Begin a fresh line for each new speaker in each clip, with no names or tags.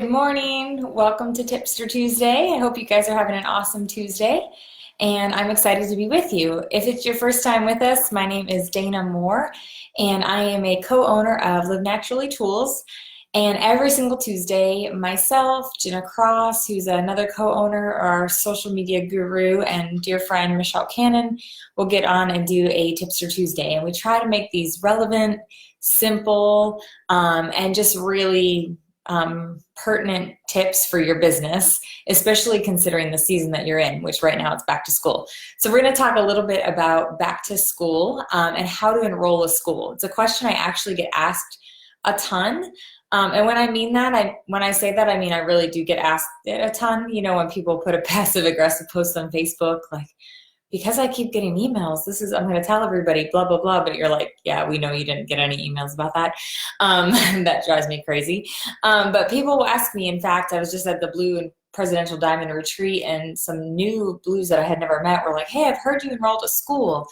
Good morning. Welcome to Tipster Tuesday. I hope you guys are having an awesome Tuesday, and I'm excited to be with you. If it's your first time with us, my name is Dana Moore, and I am a co-owner of Live Naturally Tools. And every single Tuesday, myself, Jenna Cross, who's another co-owner, our social media guru, and dear friend Michelle Cannon, will get on and do a Tipster Tuesday. And we try to make these relevant, simple, and just really pertinent tips for your business, especially considering the season that you're in, which right now it's back to school. So we're going to talk a little bit about back to school and how to enroll a school. It's a question I actually get asked a ton. And when I mean that, when I say that, I mean I really do get asked it a ton. You know, when people put a passive aggressive post on Facebook, like, because I keep getting emails, I'm going to tell everybody, blah, blah, blah. But you're like, yeah, we know you didn't get any emails about that. That drives me crazy. But people will ask me, in fact, I was just at the Blue and Presidential Diamond Retreat, and some new Blues that I had never met were like, hey, I've heard you enrolled a school.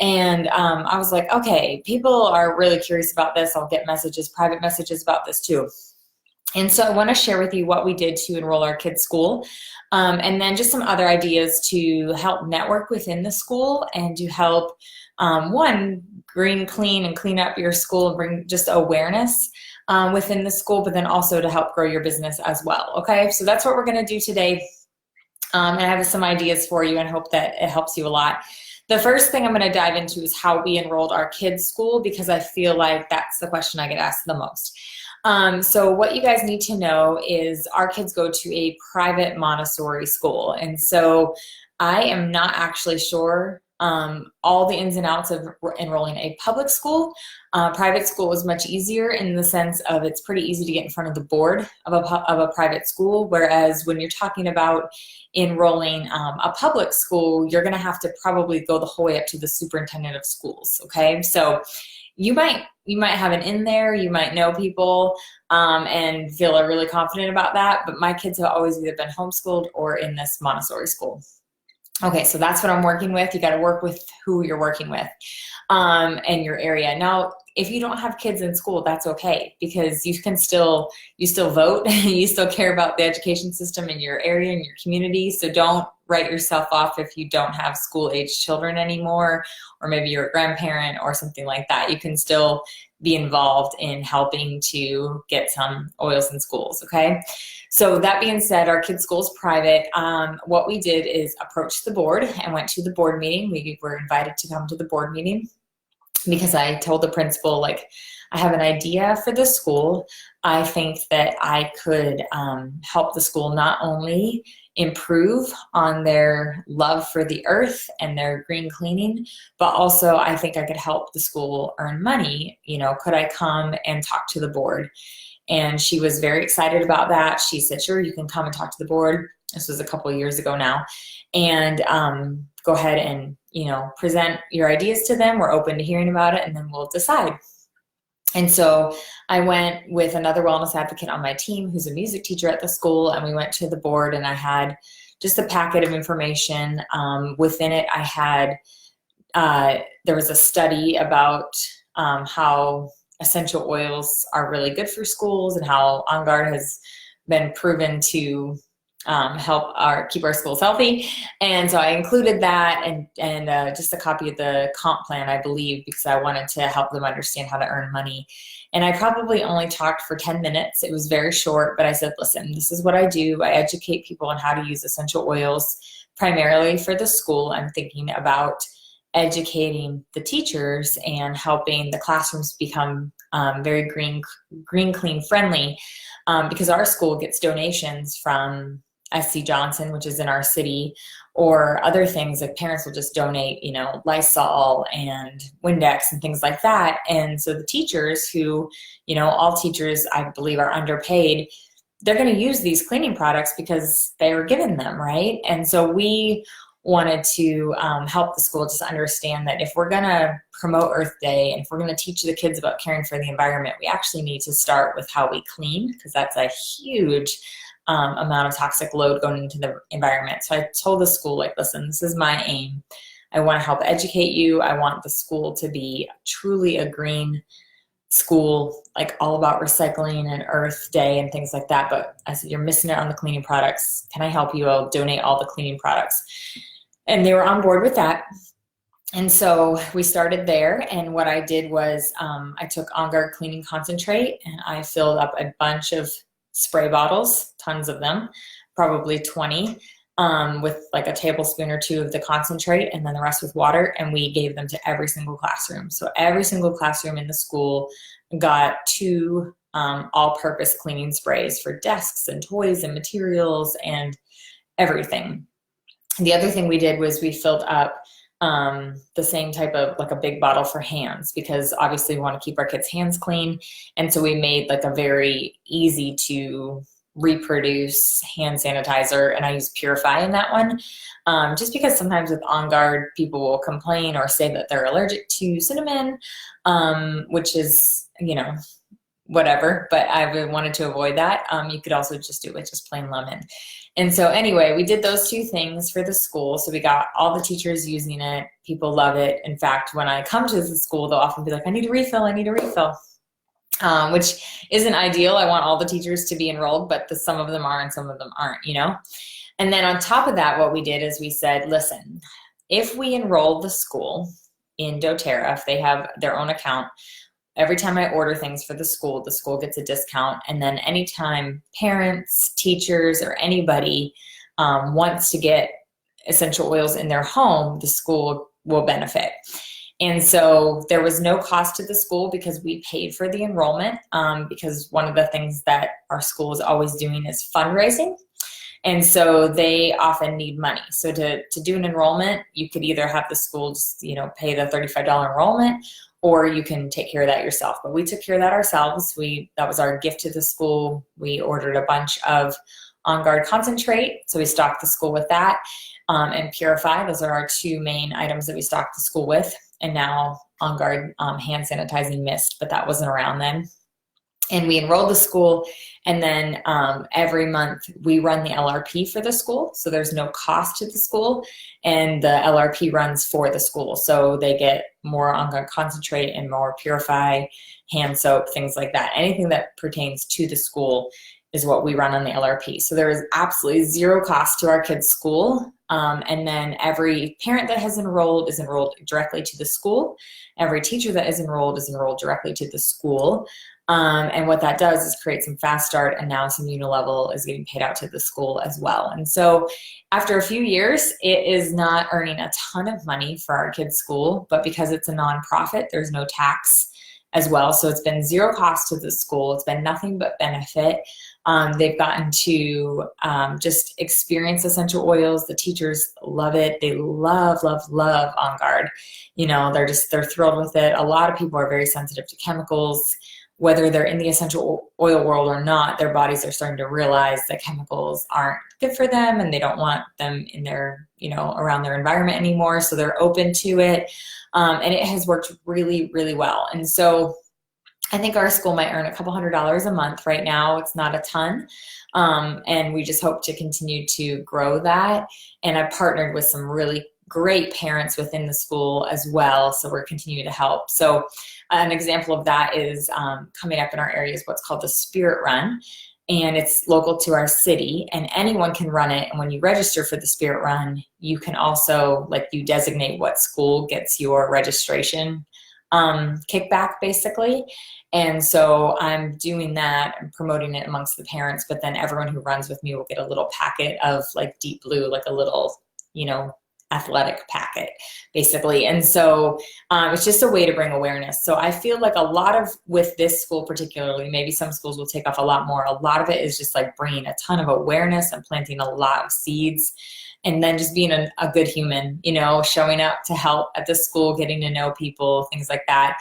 And I was like, okay, people are really curious about this. I'll get messages, private messages about this too. And so I want to share with you what we did to enroll our kids' school, and then just some other ideas to help network within the school and to help, one, green, clean, and clean up your school and bring just awareness within the school, but then also to help grow your business as well. Okay, so that's what we're going to do today. And I have some ideas for you and hope that it helps you a lot. The first thing I'm going to dive into is how we enrolled our kids' school, because I feel like that's the question I get asked the most. So what you guys need to know is our kids go to a private Montessori school. And so I am not actually sure all the ins and outs of enrolling a public school. Private school is much easier in the sense of it's pretty easy to get in front of the board of a private school, whereas when you're talking about enrolling a public school, you're going to have to probably go the whole way up to the superintendent of schools. Okay, so you might have an in there, you might know people and feel really confident about that, but my kids have always either been homeschooled or in this Montessori school. Okay, so that's what I'm working with. You got to work with who you're working with and your area. Now, if you don't have kids in school, that's okay, because you still vote, you still care about the education system in your area and your community. So don't write yourself off if you don't have school-age children anymore, or maybe you're a grandparent or something like that. You can still be involved in helping to get some oils in schools, okay? So that being said, our kids' school is private. What we did is approach the board and went to the board meeting. We were invited to come to the board meeting because I told the principal, like, I have an idea for the school. I think that I could help the school not only improve on their love for the earth and their green cleaning, but also I think I could help the school earn money. You know, could I come and talk to the board? And she was very excited about that. She said, sure, you can come and talk to the board. This was a couple of years ago now. And go ahead and, you know, present your ideas to them. We're open to hearing about it, and then we'll decide. And so I went with another wellness advocate on my team who's a music teacher at the school, and we went to the board, and I had just a packet of information. Within it, I had, there was a study about how essential oils are really good for schools and how On Guard has been proven to help keep our schools healthy. And so I included that and just a copy of the comp plan, I believe, because I wanted to help them understand how to earn money. And I probably only talked for 10 minutes. It was very short, but I said, listen, this is what I do. I educate people on how to use essential oils primarily for the school. I'm thinking about educating the teachers and helping the classrooms become very green, clean, friendly, because our school gets donations from SC Johnson, which is in our city, or other things like parents will just donate, you know, Lysol and Windex and things like that. And so the teachers who, you know, all teachers, I believe, are underpaid, they're going to use these cleaning products because they were given them, right? And so we wanted to help the school just understand that if we're going to promote Earth Day and if we're going to teach the kids about caring for the environment, we actually need to start with how we clean, because that's a huge amount of toxic load going into the environment. So I told the school, like, listen, this is my aim. I want to help educate you. I want the school to be truly a green school, like all about recycling and Earth Day and things like that. But I said, you're missing it on the cleaning products. Can I help you? I'll donate all the cleaning products. And they were on board with that. And so we started there. And what I did was I took On Guard cleaning concentrate and I filled up a bunch of spray bottles, tons of them, probably 20, with like a tablespoon or two of the concentrate and then the rest with water. And we gave them to every single classroom. So every single classroom in the school got 2 all-purpose cleaning sprays for desks and toys and materials and everything. The other thing we did was we filled up the same type of, like a big bottle for hands, because obviously we want to keep our kids' hands clean. And so we made like a very easy to reproduce hand sanitizer, and I use Purify in that one, just because sometimes with On Guard people will complain or say that they're allergic to cinnamon, which is, you know, whatever, but I wanted to avoid that. You could also just do it with just plain lemon. And so anyway, we did those 2 things for the school. So we got all the teachers using it. People love it. In fact, when I come to the school, they'll often be like, I need a refill, I need a refill, which isn't ideal. I want all the teachers to be enrolled, but some of them are and some of them aren't, you know? And then on top of that, what we did is we said, listen, if we enroll the school in doTERRA, if they have their own account, every time I order things for the school gets a discount. And then anytime parents, teachers, or anybody wants to get essential oils in their home, the school will benefit. And so there was no cost to the school because we paid for the enrollment, because one of the things that our school is always doing is fundraising. And so they often need money. So to do an enrollment, you could either have the school just, you know, pay the $35 enrollment, or you can take care of that yourself. But we took care of that ourselves. That was our gift to the school. We ordered a bunch of On Guard concentrate, so we stocked the school with that, and Purify. Those are our 2 main items that we stocked the school with. And now On Guard hand sanitizing mist, but that wasn't around then. And we enrolled the school, and then every month we run the LRP for the school. So there's no cost to the school, and the LRP runs for the school. So they get more On Guard concentrate and more Purify hand soap, things like that. Anything that pertains to the school is what we run on the LRP. So there is absolutely 0 cost to our kids' school. And then every parent that has enrolled is enrolled directly to the school. Every teacher that is enrolled directly to the school. And what that does is create some fast start, and now some Unilevel is getting paid out to the school as well. And so after a few years, it is not earning a ton of money for our kids' school, but because it's a nonprofit, there's no tax as well. So it's been 0 cost to the school. It's been nothing but benefit. They've gotten to just experience essential oils. The teachers love it. They love, love, love On Guard. You know, they're thrilled with it. A lot of people are very sensitive to chemicals. Whether they're in the essential oil world or not, their bodies are starting to realize that chemicals aren't good for them, and they don't want them in their, you know, around their environment anymore. So they're open to it. And it has worked really, really well. And so I think our school might earn a couple $100s a month right now. It's not a ton. And we just hope to continue to grow that. And I've partnered with some really great parents within the school as well. So we're continuing to help. So an example of that is coming up in our area is what's called the Spirit Run. And it's local to our city, and anyone can run it. And when you register for the Spirit Run, you can also, like, you designate what school gets your registration kickback, basically. And so I'm doing that and promoting it amongst the parents, but then everyone who runs with me will get a little packet of, like, Deep Blue, like a little, you know, athletic packet, basically. And so it's just a way to bring awareness. So I feel like a lot of, with this school particularly, maybe some schools will take off a lot more. A lot of it is just like bringing a ton of awareness and planting a lot of seeds, and then just being a good human, you know, showing up to help at the school, getting to know people, things like that,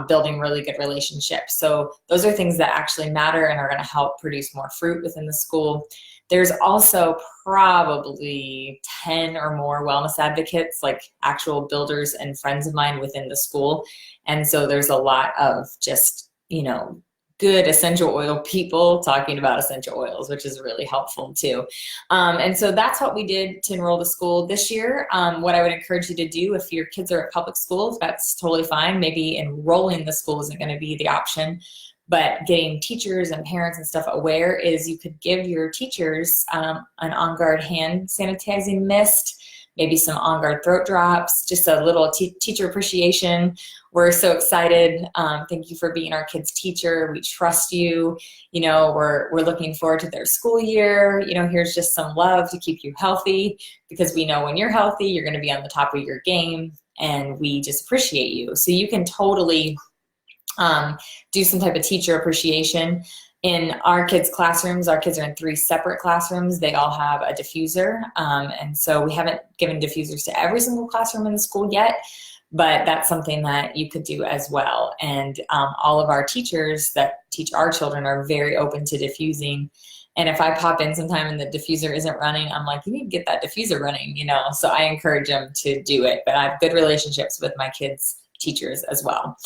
building really good relationships. So those are things that actually matter and are going to help produce more fruit within the school. There's also probably 10 or more wellness advocates, like actual builders and friends of mine within the school. And so there's a lot of just, you know, good essential oil people talking about essential oils, which is really helpful too. And so that's what we did to enroll the school this year. What I would encourage you to do if your kids are at public schools, that's totally fine. Maybe enrolling the school isn't going to be the option, but getting teachers and parents and stuff aware is you could give your teachers an On Guard hand sanitizing mist, maybe some On Guard throat drops, just a little teacher appreciation. We're so excited. Thank you for being our kids' teacher. We trust you. You know, we're looking forward to their school year. You know, here's just some love to keep you healthy, because we know when you're healthy, you're going to be on the top of your game, and we just appreciate you. So you can totally do some type of teacher appreciation. In our kids' classrooms, our kids are in 3 separate classrooms. They all have a diffuser. And so we haven't given diffusers to every single classroom in the school yet, but that's something that you could do as well. And all of our teachers that teach our children are very open to diffusing. And if I pop in sometime and the diffuser isn't running, I'm like, you need to get that diffuser running, you know? So I encourage them to do it, but I have good relationships with my kids' teachers as well.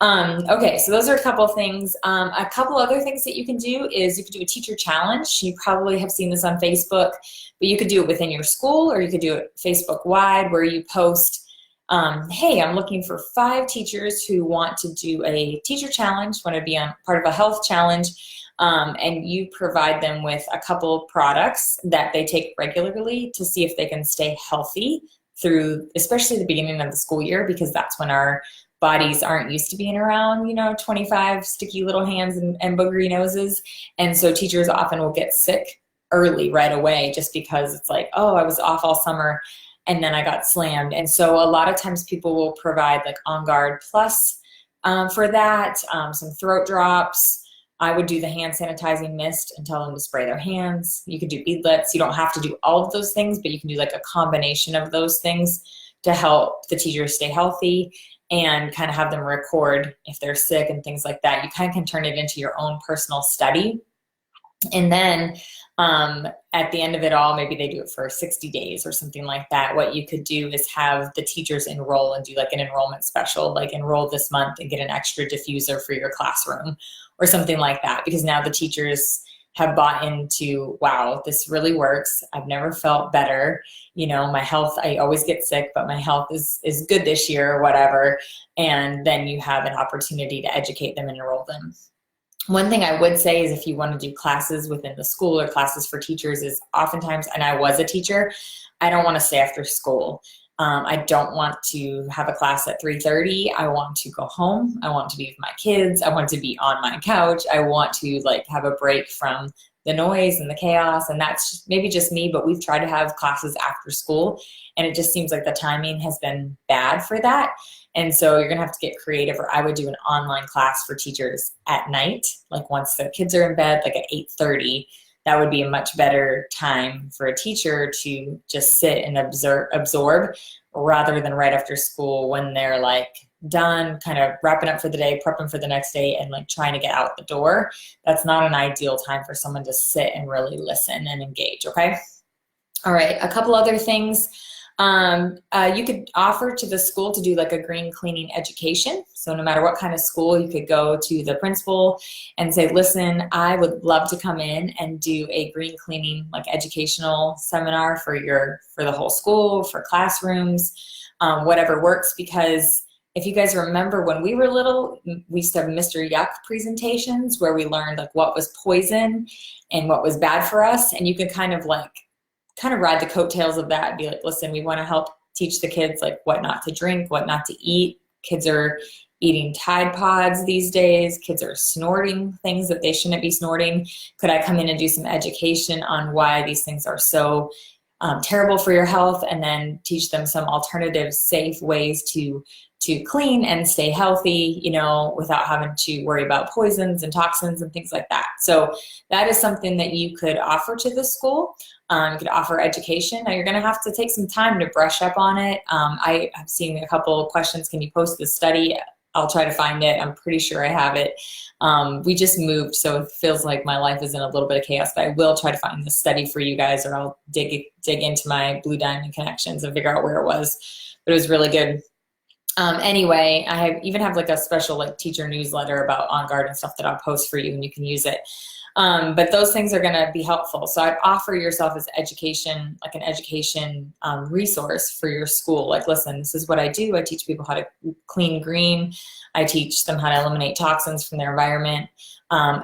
Okay, so those are a couple of things. A couple other things that you can do is you could do a teacher challenge. You probably have seen this on Facebook, but you could do it within your school, or you could do it Facebook wide, where you post, hey, I'm looking for 5 teachers who want to do a teacher challenge, want to be on part of a health challenge, and you provide them with a couple products that they take regularly to see if they can stay healthy through, especially the beginning of the school year, because that's when our bodies aren't used to being around, you know, 25 sticky little hands and boogery noses. And so teachers often will get sick early right away, just because it's like, oh, I was off all summer and then I got slammed. And so a lot of times people will provide like On Guard Plus for that, some throat drops. I would do the hand sanitizing mist and tell them to spray their hands. You could do beadlets. You don't have to do all of those things, but you can do like a combination of those things to help the teachers stay healthy, and kind of have them record if they're sick and things like that. You kind of can turn it into your own personal study. And then at the end of it all, maybe they do it for 60 days or something like that. What you could do is have the teachers enroll and do like an enrollment special, like enroll this month and get an extra diffuser for your classroom or something like that. Because now the teachers have bought into, wow, this really works. I've never felt better. You know, my health, I always get sick, but my health is good this year or whatever. And then you have an opportunity to educate them and enroll them. One thing I would say is if you want to do classes within the school or classes for teachers is oftentimes, and I was a teacher, I don't want to stay after school. I don't want to have a class at 3:30. I want to go home. I want to be with my kids. I want to be on my couch. I want to like have a break from the noise and the chaos. And that's maybe just me, but we've tried to have classes after school, and it just seems like the timing has been bad for that. And so you're going to have to get creative, or I would do an online class for teachers at night, like once the kids are in bed, like at 8:30. That would be a much better time for a teacher to just sit and absorb rather than right after school when they're like done, kind of wrapping up for the day, prepping for the next day, and like trying to get out the door. That's not an ideal time for someone to sit and really listen and engage, okay? All right, a couple other things. You could offer to the school to do like a green cleaning education. So no matter what kind of school, you could go to the principal and say, listen, I would love to come in and do a green cleaning like educational seminar for the whole school, for classrooms, whatever works. Because if you guys remember when we were little, we used to have Mr. Yuck presentations where we learned like what was poison and what was bad for us. And you could kind of ride the coattails of that and be like, listen, we want to help teach the kids like what not to drink, what not to eat. Kids are eating Tide Pods these days. Kids are snorting things that they shouldn't be snorting. Could I come in and do some education on why these things are so terrible for your health, and then teach them some alternative, safe ways to clean and stay healthy, you know, without having to worry about poisons and toxins and things like that. So that is something that you could offer to the school. You could offer education. Now you're going to have to take some time to brush up on it. I have seen a couple of questions. Can you post the study? I'll try to find it. I'm pretty sure I have it. We just moved, so it feels like my life is in a little bit of chaos, but I will try to find the study for you guys, or I'll dig into my Blue Diamond connections and figure out where it was. But it was really good. Anyway, even have like a special like teacher newsletter about On Guard and stuff that I'll post for you, and you can use it. But those things are going to be helpful. So I'd offer yourself as education, like an education resource for your school. Like, listen, this is what I do. I teach people how to clean green. I teach them how to eliminate toxins from their environment.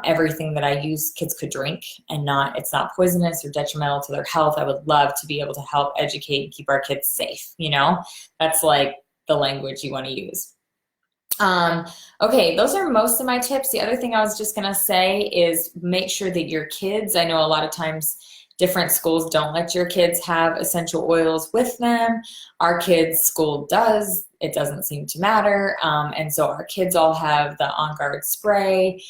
Everything that I use, kids could drink, and it's not poisonous or detrimental to their health. I would love to be able to help educate and keep our kids safe. You know, that's like the language you want to use. Okay, those are most of my tips. The other thing I was just going to say is make sure that your kids, I know a lot of times different schools don't let your kids have essential oils with them. Our kids' school does. It doesn't seem to matter. And so our kids all have the On Guard spray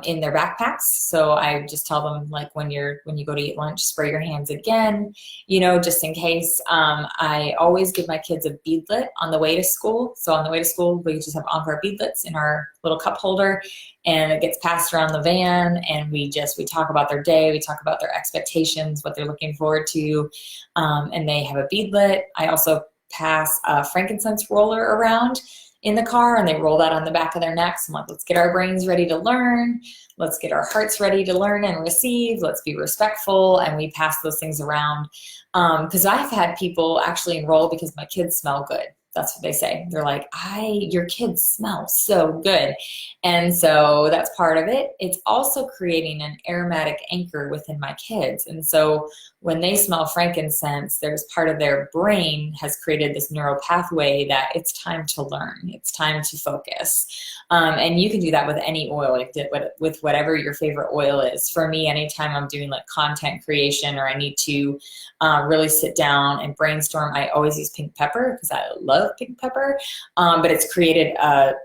in their backpacks. So I just tell them, like, when you go to eat lunch, spray your hands again, you know, just in case. I always give my kids a beadlet on the way to school. So on the way to school, we just have On Guard beadlets in our little cup holder, and it gets passed around the van, and we talk about their day, we talk about their expectations, what they're looking forward to, and they have a beadlet. I also pass a frankincense roller around in the car, and they roll that on the back of their necks. I'm like, let's get our brains ready to learn. Let's get our hearts ready to learn and receive. Let's be respectful. And we pass those things around. Because I've had people actually enroll because my kids smell good. That's what they say. They're like, your kids smell so good. And so that's part of it. It's also creating an aromatic anchor within my kids. And so when they smell frankincense, there's part of their brain has created this neural pathway that it's time to learn. It's time to focus. And you can do that with any oil, like with whatever your favorite oil is. For me, anytime I'm doing like content creation or I need to really sit down and brainstorm, I always use pink pepper because I love pink pepper. But it's created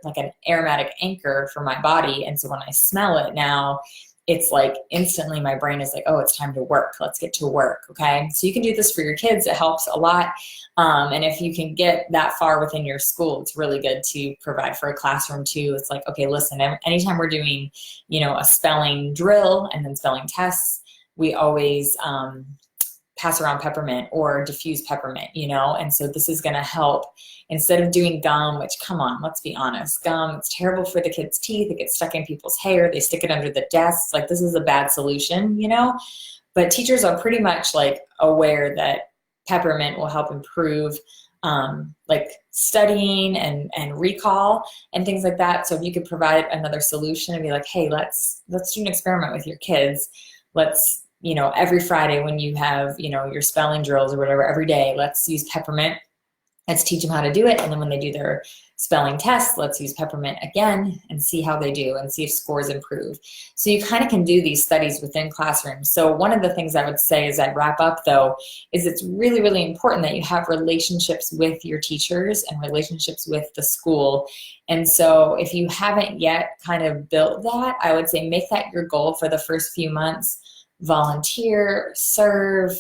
like an aromatic anchor for my body. And so when I smell it now, it's like instantly my brain is like, oh, it's time to work. Let's get to work. Okay. So you can do this for your kids. It helps a lot. And if you can get that far within your school, it's really good to provide for a classroom too. It's like, okay, listen, anytime we're doing, you know, a spelling drill and then spelling tests, we always pass around peppermint or diffuse peppermint, you know? And so this is going to help. Instead of doing gum, which, come on, let's be honest, gum, it's terrible for the kids' teeth. It gets stuck in people's hair. They stick it under the desks. Like, this is a bad solution, you know? But teachers are pretty much like aware that peppermint will help improve like studying and recall and things like that. So if you could provide another solution and be like, hey, let's do an experiment with your kids. Let's, you know, every Friday when you have, you know, your spelling drills or whatever, every day, let's use peppermint. Let's teach them how to do it. And then when they do their spelling tests, let's use peppermint again and see how they do and see if scores improve. So you kind of can do these studies within classrooms. So one of the things I would say as I wrap up though, is it's really, really important that you have relationships with your teachers and relationships with the school. And so if you haven't yet kind of built that, I would say make that your goal for the first few months. Volunteer, serve,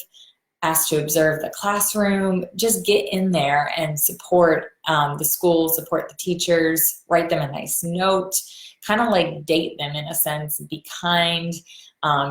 asked to observe the classroom, just get in there and support the school, support the teachers, write them a nice note, kind of like date them in a sense, be kind,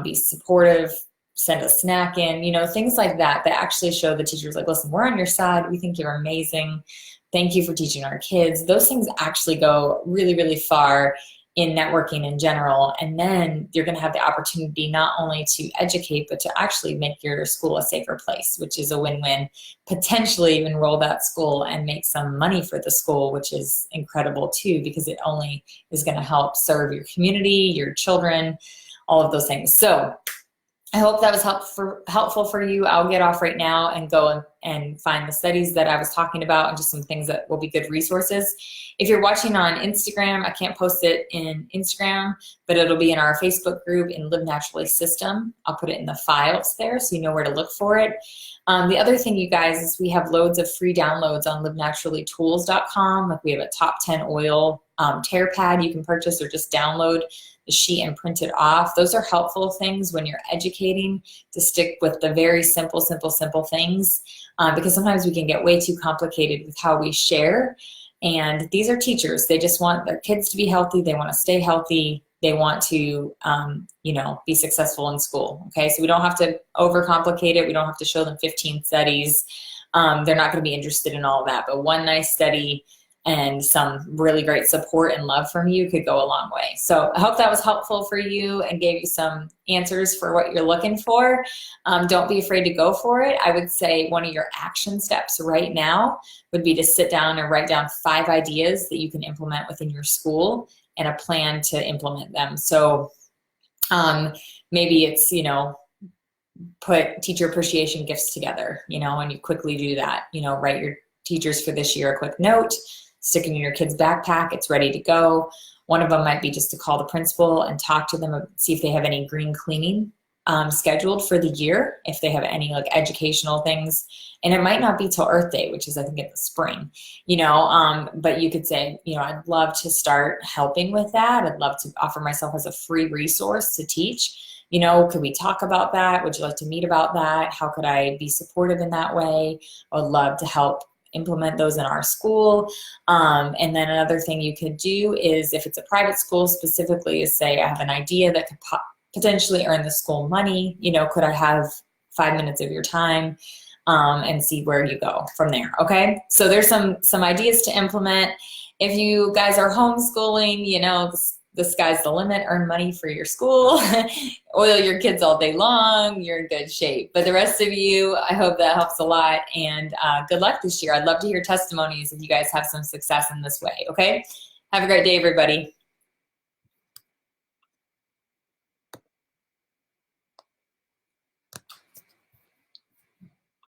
be supportive, send a snack in, you know, things like that actually show the teachers like, listen, we're on your side. We think you're amazing. Thank you for teaching our kids. Those things actually go really, really far in networking in general. And then you're going to have the opportunity not only to educate, but to actually make your school a safer place, which is a win-win. Potentially enroll that school and make some money for the school, which is incredible too, because it only is going to help serve your community, your children, all of those things. So I hope that was helpful for you. I'll get off right now and go and find the studies that I was talking about and just some things that will be good resources. If you're watching on Instagram, I can't post it in Instagram, but it'll be in our Facebook group in Live Naturally System. I'll put it in the files there so you know where to look for it. The other thing, you guys, is we have loads of free downloads on livenaturallytools.com. Like, we have a top 10 oil tear pad you can purchase or just download the sheet and print it off. Those are helpful things when you're educating, to stick with the very simple things, because sometimes we can get way too complicated with how we share. And these are teachers. They just want their kids to be healthy. They want to stay healthy. They want to, you know, be successful in school. Okay, so we don't have to overcomplicate it. We don't have to show them 15 studies. They're not going to be interested in all of that. But one nice study and some really great support and love from you could go a long way. So I hope that was helpful for you and gave you some answers for what you're looking for. Don't be afraid to go for it. I would say one of your action steps right now would be to sit down and write down 5 ideas that you can implement within your school and a plan to implement them. So maybe it's, put teacher appreciation gifts together, and you quickly do that. Write your teachers for this year a quick note, stick it in your kid's backpack, it's ready to go. One of them might be just to call the principal and talk to them, see if they have any green cleaning scheduled for the year, if they have any like educational things. And it might not be till Earth Day, which is I think in the spring, but you could say, I'd love to start helping with that. I'd love to offer myself as a free resource to teach. Could we talk about that? Would you like to meet about that? How could I be supportive in that way? I would love to help implement those in our school. And then another thing you could do is, if it's a private school specifically, is say, I have an idea that could potentially earn the school money. Could I have 5 minutes of your time? And see where you go from there. Okay. So there's some ideas to implement. If you guys are homeschooling, the sky's the limit. Earn money for your school, oil your kids all day long, you're in good shape. But the rest of you, I hope that helps a lot, and good luck this year. I'd love to hear testimonies if you guys have some success in this way, okay? Have a great day, everybody.